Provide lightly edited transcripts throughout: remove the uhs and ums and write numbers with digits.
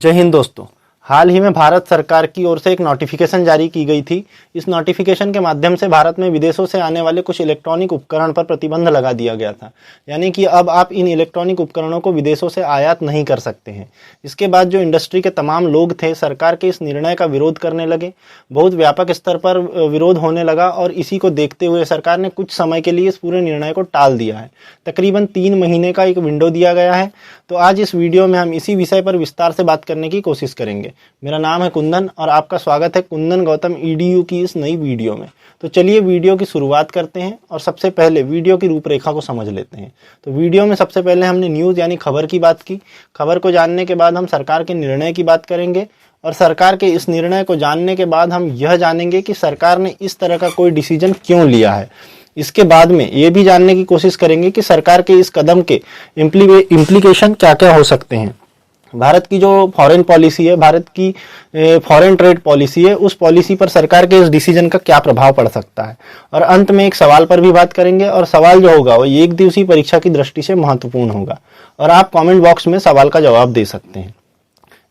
जय हिंद दोस्तों। हाल ही में भारत सरकार की ओर से एक नोटिफिकेशन जारी की गई थी। इस नोटिफिकेशन के माध्यम से भारत में विदेशों से आने वाले कुछ इलेक्ट्रॉनिक उपकरण पर प्रतिबंध लगा दिया गया था। यानी कि अब आप इन इलेक्ट्रॉनिक उपकरणों को विदेशों से आयात नहीं कर सकते हैं। इसके बाद जो इंडस्ट्री के तमाम लोग थे सरकार के इस निर्णय का विरोध करने लगे। बहुत व्यापक स्तर पर विरोध होने लगा और इसी को देखते हुए सरकार ने कुछ समय के लिए इस पूरे निर्णय को टाल दिया है। तकरीबन 3 महीने का एक विंडो दिया गया है। तो आज इस वीडियो में हम इसी विषय पर विस्तार से बात करने की कोशिश करेंगे। मेरा नाम है कुंदन और आपका स्वागत है कुंदन गौतम EDU की इस नई वीडियो में। तो चलिए वीडियो की शुरुआत करते हैं और सबसे पहले वीडियो की रूपरेखा को समझ लेते हैं। तो वीडियो में सबसे पहले हमने न्यूज़ यानी खबर की बात की। खबर को जानने के बाद हम सरकार के निर्णय की बात करेंगे और सरकार के इस निर्णय को जानने के बाद हम यह जानेंगे कि सरकार ने इस तरह का कोई डिसीजन क्यों लिया है। इसके बाद में ये भी जानने की कोशिश करेंगे कि सरकार के इस कदम के इम्प्लीकेशन क्या क्या हो सकते हैं। भारत की जो फॉरेन पॉलिसी है, भारत की फॉरेन ट्रेड पॉलिसी है, उस पॉलिसी पर सरकार के इस डिसीजन का क्या प्रभाव पड़ सकता है। और अंत में एक सवाल पर भी बात करेंगे और सवाल जो होगा वो एक दिवसीय परीक्षा की दृष्टि से महत्वपूर्ण होगा और आप कमेंट बॉक्स में सवाल का जवाब दे सकते हैं।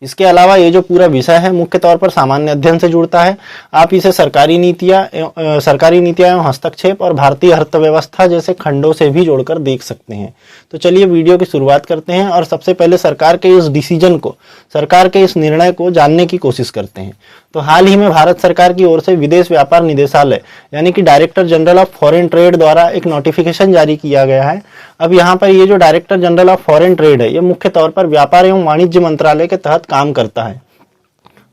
इसके अलावा ये जो पूरा विषय है मुख्य तौर पर सामान्य अध्ययन से जुड़ता है। आप इसे सरकारी नीतियां एवं हस्तक्षेप और भारतीय अर्थव्यवस्था जैसे खंडों से भी जोड़कर देख सकते हैं। तो चलिए वीडियो की शुरुआत करते हैं और सबसे पहले सरकार के इस डिसीजन को, सरकार के इस निर्णय को जानने की कोशिश करते हैं। तो हाल ही में भारत सरकार की ओर से विदेश व्यापार निदेशालय यानी कि director general of foreign trade द्वारा एक नोटिफिकेशन जारी किया गया है। अब यहाँ पर ये जो director general of foreign trade है, ये मुख्य तौर पर व्यापार एवं वाणिज्य मंत्रालय के तहत काम करता है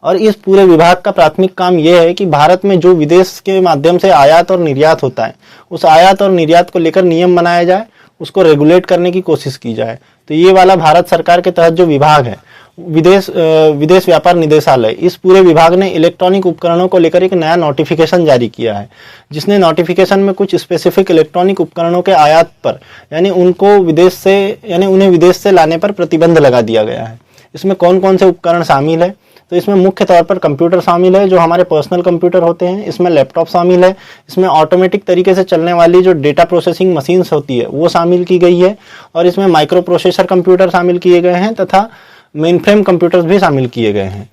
और इस पूरे विभाग का प्राथमिक काम यह है कि भारत में जो विदेश के माध्यम से आयात और निर्यात होता है, उस आयात और निर्यात को लेकर नियम बनाया जाए, उसको रेगुलेट करने की कोशिश की जाए। तो ये वाला भारत सरकार के तहत जो विभाग है विदेश व्यापार निदेशालय, इस पूरे विभाग ने इलेक्ट्रॉनिक उपकरणों को लेकर एक नया नोटिफिकेशन जारी किया है, जिसने नोटिफिकेशन में कुछ स्पेसिफिक इलेक्ट्रॉनिक उपकरणों के आयात पर उन्हें विदेश से लाने पर प्रतिबंध लगा दिया गया है। इसमें कौन कौन से उपकरण शामिल है? तो इसमें मुख्य तौर पर कंप्यूटर शामिल है, जो हमारे पर्सनल कंप्यूटर होते हैं। इसमें लैपटॉप शामिल है। इसमें ऑटोमेटिक तरीके से चलने वाली जो डेटा प्रोसेसिंग मशीन्स होती है वो शामिल की गई है और इसमें माइक्रो प्रोसेसर कंप्यूटर शामिल किए गए हैं तथा मेनफ्रेम कंप्यूटर्स भी शामिल किए गए हैं।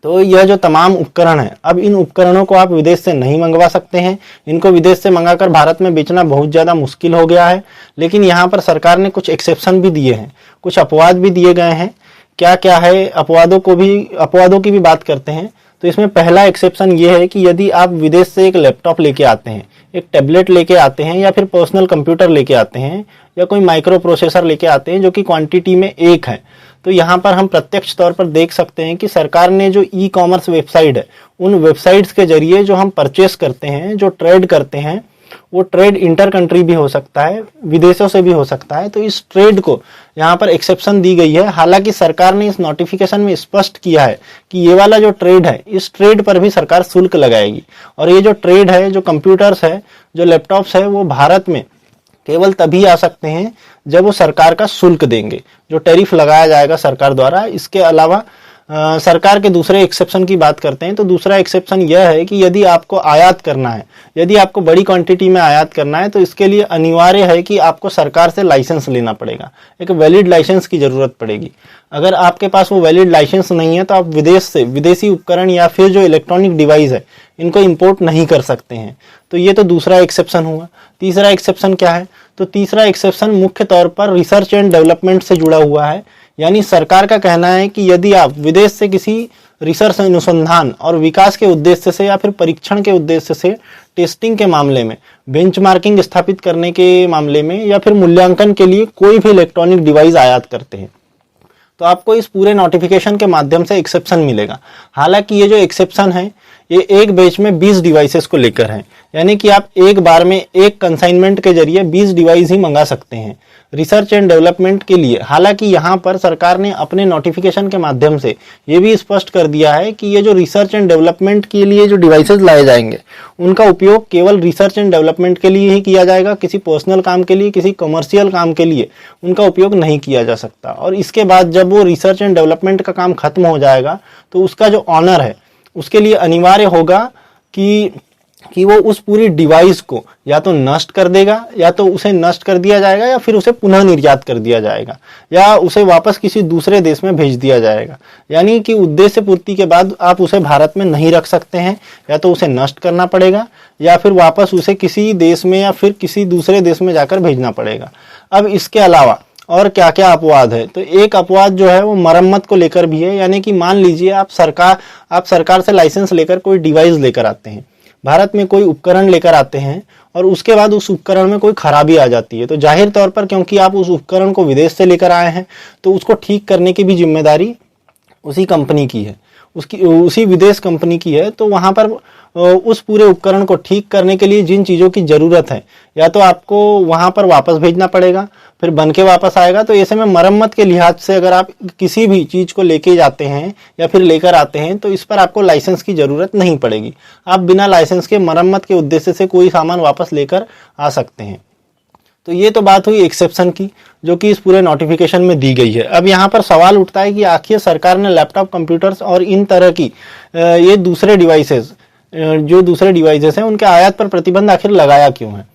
तो यह जो तमाम उपकरण है, अब इन उपकरणों को आप विदेश से नहीं मंगवा सकते हैं। इनको विदेश से मंगाकर भारत में बेचना बहुत ज़्यादा मुश्किल हो गया है। लेकिन यहाँ पर सरकार ने कुछ एक्सेप्शन भी दिए हैं, कुछ अपवाद भी दिए गए हैं। क्या क्या है, अपवादों की भी बात करते हैं। तो इसमें पहला एक्सेप्शन ये है कि यदि आप विदेश से एक लैपटॉप लेके आते हैं, एक टैबलेट लेके आते हैं या फिर पर्सनल कंप्यूटर लेके आते हैं या कोई माइक्रो प्रोसेसर लेके आते हैं जो कि क्वांटिटी में एक है, तो यहाँ पर हम प्रत्यक्ष तौर पर देख सकते हैं कि सरकार ने जो ई-कॉमर्स वेबसाइट है, उन वेबसाइट्स के जरिए जो हम परचेस करते हैं, जो ट्रेड करते हैं, वो ट्रेड इंटर कंट्री भी हो सकता है, विदेशों से भी हो सकता है। तो इस ट्रेड को यहाँ पर एक्सेप्शन दी गई है। हालांकि सरकार ने इस नोटिफिकेशन में स्पष्ट किया है कि ये वाला जो ट्रेड है, इस ट्रेड पर भी सरकार शुल्क लगाएगी और ये जो ट्रेड है, जो कंप्यूटर्स है, जो लैपटॉप्स है, वो भारत में केवल तभी आ सकते हैं जब वो सरकार का शुल्क देंगे, जो टैरिफ लगाया जाएगा सरकार द्वारा। इसके अलावा सरकार के दूसरे एक्सेप्शन की बात करते हैं। तो दूसरा एक्सेप्शन यह है कि यदि आपको आयात करना है, यदि आपको बड़ी क्वांटिटी में आयात करना है, तो इसके लिए अनिवार्य है कि आपको सरकार से लाइसेंस लेना पड़ेगा, एक वैलिड लाइसेंस की जरूरत पड़ेगी। अगर आपके पास वो वैलिड लाइसेंस नहीं है तो आप विदेश से विदेशी उपकरण या फिर जो इलेक्ट्रॉनिक डिवाइस है, इनको इंपोर्ट नहीं कर सकते हैं। तो ये तो दूसरा एक्सेप्शन हुआ। तीसरा एक्सेप्शन क्या है? तो तीसरा एक्सेप्शन मुख्य तौर पर रिसर्च एंड डेवलपमेंट से जुड़ा हुआ है। यानी सरकार का कहना है कि यदि आप विदेश से किसी रिसर्च अनुसंधान और विकास के उद्देश्य से या फिर परीक्षण के उद्देश्य से, टेस्टिंग के मामले में, बेंचमार्किंग स्थापित करने के मामले में या फिर मूल्यांकन के लिए कोई भी इलेक्ट्रॉनिक डिवाइस आयात करते हैं, तो आपको इस पूरे नोटिफिकेशन के माध्यम से एक्सेप्शन मिलेगा। हालांकि ये जो एक्सेप्शन है, ये एक बैच में 20 डिवाइसेस को लेकर है। यानी कि आप एक बार में एक कंसाइनमेंट के जरिए 20 डिवाइस ही मंगा सकते हैं रिसर्च एंड डेवलपमेंट के लिए। हालांकि यहाँ पर सरकार ने अपने नोटिफिकेशन के माध्यम से ये भी स्पष्ट कर दिया है कि ये जो रिसर्च एंड डेवलपमेंट के लिए जो डिवाइसेस लाए जाएंगे, उनका उपयोग केवल रिसर्च एंड डेवलपमेंट के लिए ही किया जाएगा। किसी पर्सनल काम के लिए, किसी कमर्शियल काम के लिए उनका उपयोग नहीं किया जा सकता। और इसके बाद जब वो रिसर्च एंड डेवलपमेंट का काम खत्म हो जाएगा, तो उसका जो ऑनर है, उसके लिए अनिवार्य होगा कि कि वो उस पूरी डिवाइस को या तो नष्ट कर देगा, या तो उसे नष्ट कर दिया जाएगा, या फिर उसे पुनः निर्यात कर दिया जाएगा, या उसे वापस किसी दूसरे देश में भेज दिया जाएगा। यानी कि उद्देश्य पूर्ति के बाद आप उसे भारत में नहीं रख सकते हैं, या तो उसे नष्ट करना पड़ेगा, या फिर वापस उसे किसी देश में या फिर किसी दूसरे देश में जाकर भेजना पड़ेगा। अब इसके अलावा और क्या क्या अपवाद है, तो एक अपवाद जो है वो मरम्मत को लेकर भी है। यानी कि मान लीजिए आप सरकार से लाइसेंस लेकर कोई डिवाइस लेकर आते हैं, भारत में कोई उपकरण लेकर आते हैं, और उसके बाद उस उपकरण में कोई खराबी आ जाती है, तो जाहिर तौर पर क्योंकि आप उस उपकरण को विदेश से लेकर आए हैं, तो उसको ठीक करने की भी जिम्मेदारी उसी कंपनी की है, उसी विदेश कंपनी की है। तो वहां पर उस पूरे उपकरण को ठीक करने के लिए जिन चीज़ों की ज़रूरत है, या तो आपको वहां पर वापस भेजना पड़ेगा, फिर बन के वापस आएगा। तो ऐसे में मरम्मत के लिहाज से अगर आप किसी भी चीज़ को लेके जाते हैं या फिर लेकर आते हैं, तो इस पर आपको लाइसेंस की ज़रूरत नहीं पड़ेगी। आप बिना लाइसेंस के मरम्मत के उद्देश्य से कोई सामान वापस लेकर आ सकते हैं। तो ये तो बात हुई एक्सेप्शन की, जो कि इस पूरे नोटिफिकेशन में दी गई है। अब यहाँ पर सवाल उठता है कि आखिर सरकार ने लैपटॉप, कंप्यूटर्स और इन तरह की ये दूसरे डिवाइसेस हैं, उनके आयात पर प्रतिबंध आखिर लगाया क्यों है।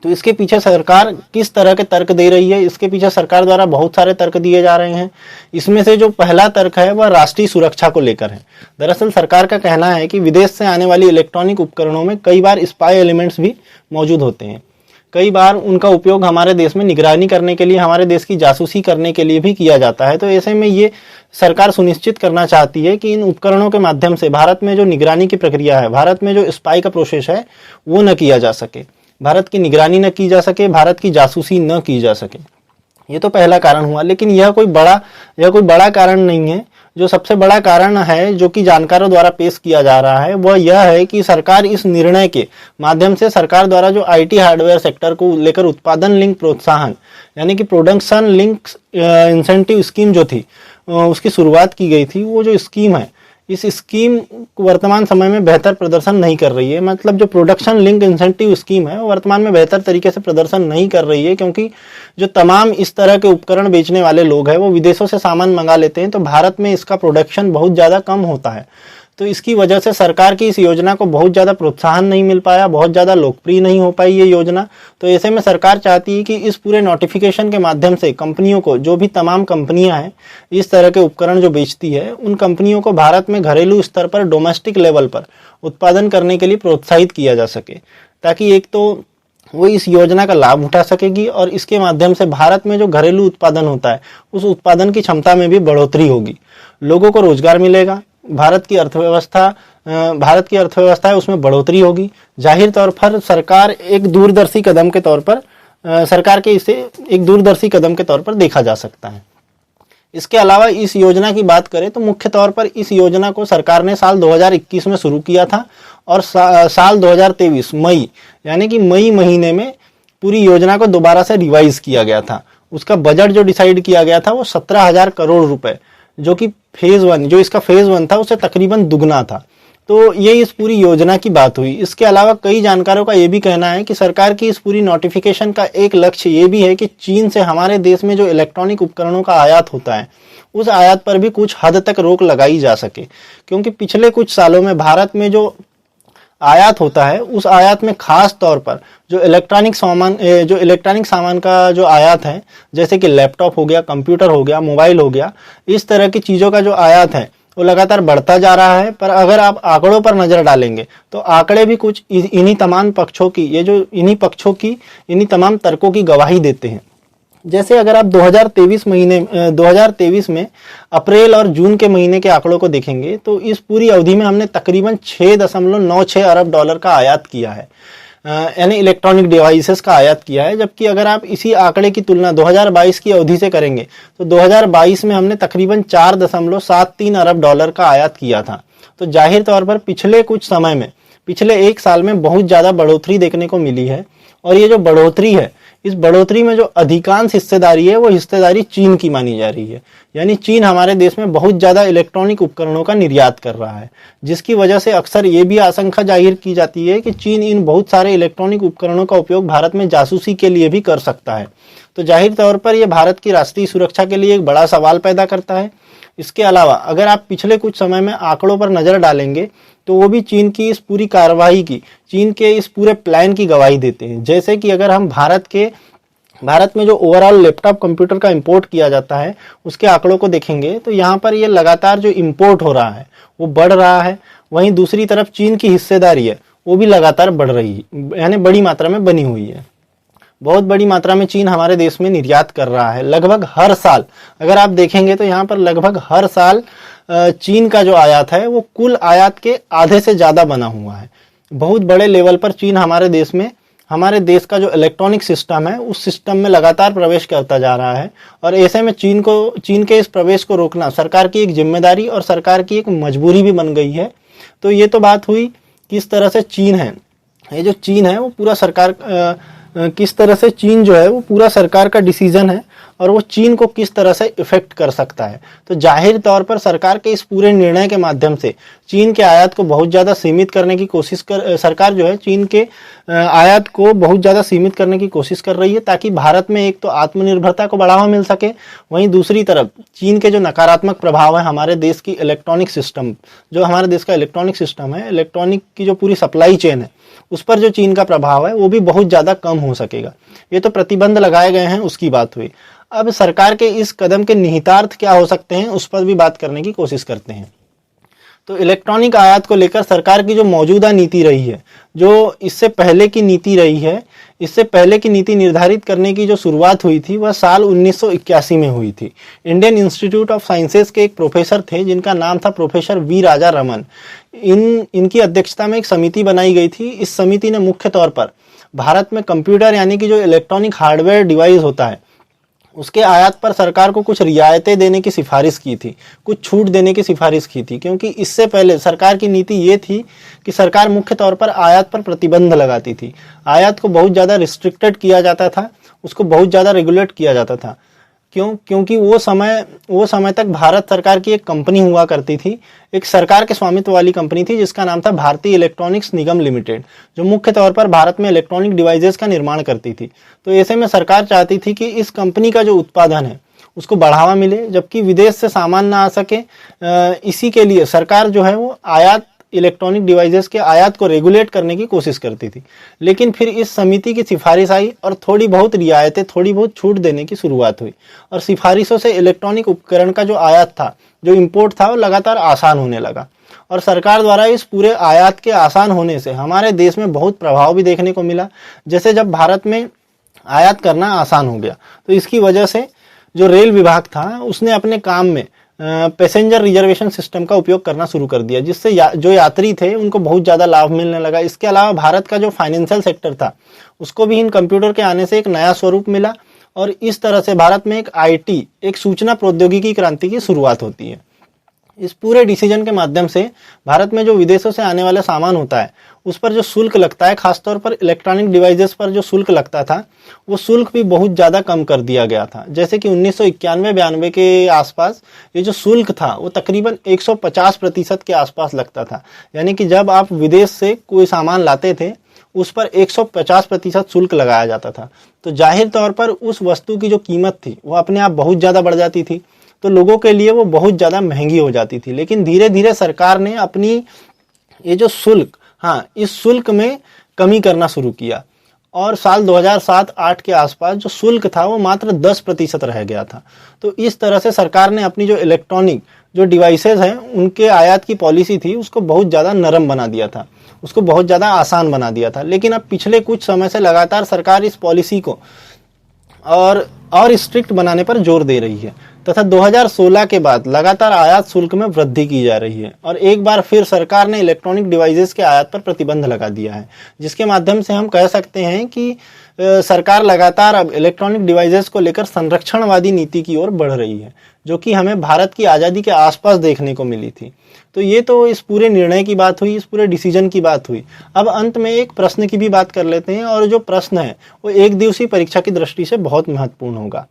तो इसके पीछे सरकार किस तरह के तर्क दे रही है, इसके पीछे सरकार द्वारा बहुत सारे तर्क दिए जा रहे हैं। इसमें से जो पहला तर्क है वह राष्ट्रीय सुरक्षा को लेकर है। दरअसल सरकार का कहना है कि विदेश से आने वाली इलेक्ट्रॉनिक उपकरणों में कई बार स्पाई एलिमेंट्स भी मौजूद होते हैं। कई बार उनका उपयोग हमारे देश में निगरानी करने के लिए, हमारे देश की जासूसी करने के लिए भी किया जाता है। तो ऐसे में ये सरकार सुनिश्चित करना चाहती है कि इन उपकरणों के माध्यम से भारत में जो निगरानी की प्रक्रिया है, भारत में जो स्पाई का प्रोसेस है, वो न किया जा सके, भारत की निगरानी न की जा सके, भारत की जासूसी न की जा सके। ये तो पहला कारण हुआ, लेकिन यह कोई बड़ा कारण नहीं है। जो सबसे बड़ा कारण है जो कि जानकारों द्वारा पेश किया जा रहा है, वह यह है कि सरकार इस निर्णय के माध्यम से सरकार द्वारा जो आईटी हार्डवेयर सेक्टर को लेकर उत्पादन लिंक प्रोत्साहन, यानी कि प्रोडक्शन लिंक इंसेंटिव स्कीम जो थी, उसकी शुरुआत की गई थी। वो जो स्कीम है, इस स्कीम वर्तमान समय में बेहतर प्रदर्शन नहीं कर रही है। मतलब जो प्रोडक्शन लिंक इंसेंटिव स्कीम है, वो वर्तमान में बेहतर तरीके से प्रदर्शन नहीं कर रही है, क्योंकि जो तमाम इस तरह के उपकरण बेचने वाले लोग हैं, वो विदेशों से सामान मंगा लेते हैं, तो भारत में इसका प्रोडक्शन बहुत ज़्यादा कम होता है। तो इसकी वजह से सरकार की इस योजना को बहुत ज़्यादा प्रोत्साहन नहीं मिल पाया, बहुत ज़्यादा लोकप्रिय नहीं हो पाई ये योजना। तो ऐसे में सरकार चाहती है कि इस पूरे नोटिफिकेशन के माध्यम से कंपनियों को, जो भी तमाम कंपनियां हैं इस तरह के उपकरण जो बेचती है, उन कंपनियों को भारत में घरेलू स्तर पर, डोमेस्टिक लेवल पर उत्पादन करने के लिए प्रोत्साहित किया जा सके, ताकि एक तो वो इस योजना का लाभ उठा सकेगी, और इसके माध्यम से भारत में जो घरेलू उत्पादन होता है, उस उत्पादन की क्षमता में भी बढ़ोतरी होगी, लोगों को रोजगार मिलेगा, भारत की अर्थव्यवस्था है उसमें बढ़ोतरी होगी। जाहिर तौर पर सरकार एक दूरदर्शी कदम के तौर पर देखा जा सकता है। इसके अलावा इस योजना की बात करें तो मुख्य तौर पर इस योजना को सरकार ने साल 2021 में शुरू किया था, और साल 2023 मई, यानी कि मई महीने में पूरी योजना को दोबारा से रिवाइज किया गया था। उसका बजट जो डिसाइड किया गया था वो 17,000 करोड़ रुपए, जो कि फेज 1 था उससे तकरीबन दुगना था। तो ये इस पूरी योजना की बात हुई। इसके अलावा कई जानकारों का ये भी कहना है कि सरकार की इस पूरी नोटिफिकेशन का एक लक्ष्य ये भी है कि चीन से हमारे देश में जो इलेक्ट्रॉनिक उपकरणों का आयात होता है, उस आयात पर भी कुछ हद तक रोक लगाई जा सके, क्योंकि पिछले कुछ सालों में भारत में जो आयात होता है, उस आयात में खास तौर पर जो इलेक्ट्रॉनिक सामान का जो आयात है, जैसे कि लैपटॉप हो गया, कंप्यूटर हो गया, मोबाइल हो गया, इस तरह की चीज़ों का जो आयात है वो लगातार बढ़ता जा रहा है। पर अगर आप आंकड़ों पर नज़र डालेंगे तो आंकड़े भी कुछ इन्हीं तमाम तर्कों की गवाही देते हैं। जैसे अगर आप 2023 में अप्रैल और जून के महीने के आंकड़ों को देखेंगे, तो इस पूरी अवधि में हमने तकरीबन 6.96 अरब डॉलर का आयात किया है, यानी इलेक्ट्रॉनिक डिवाइसेस का आयात किया है। जबकि अगर आप इसी आंकड़े की तुलना 2022 की अवधि से करेंगे तो 2022 में हमने तकरीबन 4.73 अरब डॉलर का आयात किया था। तो जाहिर तौर पर पिछले एक साल में बहुत ज़्यादा बढ़ोतरी देखने को मिली है। और ये जो बढ़ोतरी है, इस बढ़ोतरी में जो अधिकांश हिस्सेदारी है वो हिस्सेदारी चीन की मानी जा रही है। यानी चीन हमारे देश में बहुत ज़्यादा इलेक्ट्रॉनिक उपकरणों का निर्यात कर रहा है, जिसकी वजह से अक्सर ये भी आशंका जाहिर की जाती है कि चीन इन बहुत सारे इलेक्ट्रॉनिक उपकरणों का उपयोग भारत में जासूसी के लिए भी कर सकता है। तो जाहिर तौर पर यह भारत की राष्ट्रीय सुरक्षा के लिए एक बड़ा सवाल पैदा करता है। इसके अलावा अगर आप पिछले कुछ समय में आंकड़ों पर नजर डालेंगे तो वो भी चीन की इस पूरी कार्रवाई की, चीन के इस पूरे प्लान की गवाही देते हैं। जैसे कि अगर हम भारत में जो ओवरऑल लैपटॉप कंप्यूटर का इंपोर्ट किया जाता है उसके आंकड़ों को देखेंगे तो यहाँ पर ये लगातार जो इंपोर्ट हो रहा है वो बढ़ रहा है। वहीं दूसरी तरफ चीन की हिस्सेदारी है वो भी लगातार बढ़ रही है, यानी बड़ी मात्रा में बनी हुई है। बहुत बड़ी मात्रा में चीन हमारे देश में निर्यात कर रहा है। लगभग हर साल अगर आप देखेंगे तो यहाँ पर लगभग हर साल चीन का जो आयात है वो कुल आयात के आधे से ज़्यादा बना हुआ है। बहुत बड़े लेवल पर चीन हमारे देश का जो इलेक्ट्रॉनिक सिस्टम है उस सिस्टम में लगातार प्रवेश करता जा रहा है। और ऐसे में चीन के इस प्रवेश को रोकना सरकार की एक जिम्मेदारी और सरकार की एक मजबूरी भी बन गई है। तो ये तो बात हुई किस तरह से चीन है, ये जो चीन है वो पूरा सरकार किस तरह से चीन जो है वो पूरा सरकार का डिसीजन है और वो चीन को किस तरह से इफेक्ट कर सकता है। तो जाहिर तौर पर सरकार के इस पूरे निर्णय के माध्यम से चीन के आयात को बहुत ज़्यादा सीमित करने की सरकार जो है चीन के आयात को बहुत ज़्यादा सीमित करने की कोशिश कर रही है, ताकि भारत में एक तो आत्मनिर्भरता को बढ़ावा मिल सके, वहीं दूसरी तरफ चीन के जो नकारात्मक प्रभाव है हमारे देश की इलेक्ट्रॉनिक सिस्टम, जो हमारे देश का इलेक्ट्रॉनिक सिस्टम है, इलेक्ट्रॉनिक की जो पूरी सप्लाई चेन है उस पर जो चीन का प्रभाव है वो भी बहुत ज़्यादा कम हो सकेगा। ये तो प्रतिबंध लगाए गए हैं उसकी बात हुई। अब सरकार के इस कदम के निहितार्थ क्या हो सकते हैं उस पर भी बात करने की कोशिश करते हैं। तो इलेक्ट्रॉनिक आयात को लेकर सरकार की जो मौजूदा नीति रही है, जो इससे पहले की नीति रही है, इससे पहले की नीति निर्धारित करने की जो शुरुआत हुई थी वह साल 1981 में हुई थी। इंडियन इंस्टीट्यूट ऑफ साइंसेज के एक प्रोफेसर थे जिनका नाम था प्रोफेसर वी राजा रमन। इनकी अध्यक्षता में एक समिति बनाई गई थी। इस समिति ने मुख्य तौर पर भारत में कंप्यूटर यानी कि जो इलेक्ट्रॉनिक हार्डवेयर डिवाइस होता है उसके आयात पर सरकार को कुछ रियायतें देने की सिफारिश की थी, कुछ छूट देने की सिफारिश की थी, क्योंकि इससे पहले सरकार की नीति ये थी कि सरकार मुख्य तौर पर आयात पर प्रतिबंध लगाती थी। आयात को बहुत ज़्यादा रिस्ट्रिक्टेड किया जाता था, उसको बहुत ज़्यादा रेगुलेट किया जाता था। क्योंकि वो समय तक भारत सरकार की एक कंपनी हुआ करती थी, एक सरकार के स्वामित्व वाली कंपनी थी जिसका नाम था भारतीय इलेक्ट्रॉनिक्स निगम लिमिटेड, जो मुख्य तौर पर भारत में इलेक्ट्रॉनिक डिवाइसेस का निर्माण करती थी। तो ऐसे में सरकार चाहती थी कि इस कंपनी का जो उत्पादन है उसको बढ़ावा मिले, जबकि विदेश से सामान ना आ सके। इसी के लिए सरकार जो है वो इलेक्ट्रॉनिक डिवाइसेस के आयात को रेगुलेट करने की कोशिश करती थी। लेकिन फिर इस समिति की सिफारिश आई और थोड़ी बहुत रियायतें, थोड़ी बहुत छूट देने की शुरुआत हुई और सिफारिशों से इलेक्ट्रॉनिक उपकरण का जो आयात था, जो इंपोर्ट था, वो लगातार आसान होने लगा। और सरकार द्वारा इस पूरे आयात के आसान होने से हमारे देश में बहुत प्रभाव भी देखने को मिला। जैसे जब भारत में आयात करना आसान हो गया तो इसकी वजह से जो रेल विभाग था उसने अपने काम में पैसेंजर रिजर्वेशन सिस्टम का उपयोग करना शुरू कर दिया, जिससे जो यात्री थे उनको बहुत ज़्यादा लाभ मिलने लगा। इसके अलावा भारत का जो फाइनेंशियल सेक्टर था उसको भी इन कंप्यूटर के आने से एक नया स्वरूप मिला और इस तरह से भारत में एक सूचना प्रौद्योगिकी क्रांति की शुरुआत होती है। इस पूरे डिसीजन के माध्यम से भारत में जो विदेशों से आने वाला सामान होता है उस पर जो शुल्क लगता है, खासतौर पर इलेक्ट्रॉनिक डिवाइसेस पर जो शुल्क लगता था वो शुल्क भी बहुत ज़्यादा कम कर दिया गया था। जैसे कि 1991-92 के आसपास ये जो शुल्क था वो तकरीबन 150% के आसपास लगता था। यानी कि जब आप विदेश से कोई सामान लाते थे उस पर 150% शुल्क लगाया जाता था। तो जाहिर तौर पर उस वस्तु की जो कीमत थी वो अपने आप बहुत ज़्यादा बढ़ जाती थी, तो लोगों के लिए वो बहुत ज़्यादा महंगी हो जाती थी। लेकिन धीरे धीरे सरकार ने अपनी ये जो शुल्क, इस शुल्क में कमी करना शुरू किया और साल 2007-8 के आसपास जो शुल्क था वो मात्र 10% रह गया था। तो इस तरह से सरकार ने अपनी जो इलेक्ट्रॉनिक जो डिवाइसेस हैं उनके आयात की पॉलिसी थी उसको बहुत ज़्यादा नरम बना दिया था, उसको बहुत ज़्यादा आसान बना दिया था। लेकिन अब पिछले कुछ समय से लगातार सरकार इस पॉलिसी को और स्ट्रिक्ट बनाने पर जोर दे रही है तथा 2016 के बाद लगातार आयात शुल्क में वृद्धि की जा रही है और एक बार फिर सरकार ने इलेक्ट्रॉनिक डिवाइसेस के आयात पर प्रतिबंध लगा दिया है, जिसके माध्यम से हम कह सकते हैं कि सरकार लगातार अब इलेक्ट्रॉनिक डिवाइसेस को लेकर संरक्षणवादी नीति की ओर बढ़ रही है, जो कि हमें भारत की आज़ादी के आसपास देखने को मिली थी। तो ये तो इस पूरे निर्णय की बात हुई, इस पूरे डिसीजन की बात हुई। अब अंत में एक प्रश्न की भी बात कर लेते हैं और जो प्रश्न है वो एक दिवसीय परीक्षा की दृष्टि से बहुत महत्वपूर्ण होगा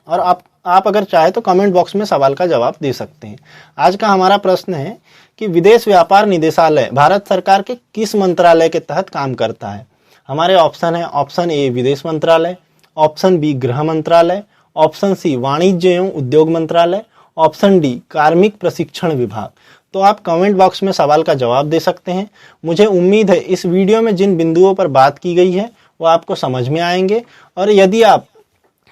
और आप अगर चाहे तो कमेंट बॉक्स में सवाल का जवाब दे सकते हैं। आज का हमारा प्रश्न है कि विदेश व्यापार निदेशालय भारत सरकार के किस मंत्रालय के तहत काम करता है। हमारे ऑप्शन है, ऑप्शन ए विदेश मंत्रालय, ऑप्शन बी गृह मंत्रालय, ऑप्शन सी वाणिज्य एवं उद्योग मंत्रालय, ऑप्शन डी कार्मिक प्रशिक्षण विभाग। तो आप कमेंट बॉक्स में सवाल का जवाब दे सकते हैं। मुझे उम्मीद है इस वीडियो में जिन बिंदुओं पर बात की गई है वो आपको समझ में आएंगे, और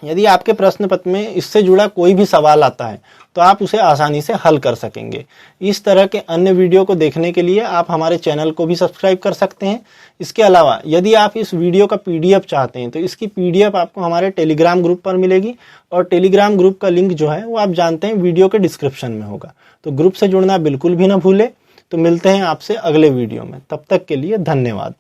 यदि आपके प्रश्न पत्र में इससे जुड़ा कोई भी सवाल आता है तो आप उसे आसानी से हल कर सकेंगे। इस तरह के अन्य वीडियो को देखने के लिए आप हमारे चैनल को भी सब्सक्राइब कर सकते हैं। इसके अलावा यदि आप इस वीडियो का PDF चाहते हैं तो इसकी PDF आपको हमारे टेलीग्राम ग्रुप पर मिलेगी, और टेलीग्राम ग्रुप का लिंक जो है वो आप जानते हैं वीडियो के डिस्क्रिप्शन में होगा। तो ग्रुप से जुड़ना बिल्कुल भी ना भूले। तो मिलते हैं आपसे अगले वीडियो में, तब तक के लिए धन्यवाद।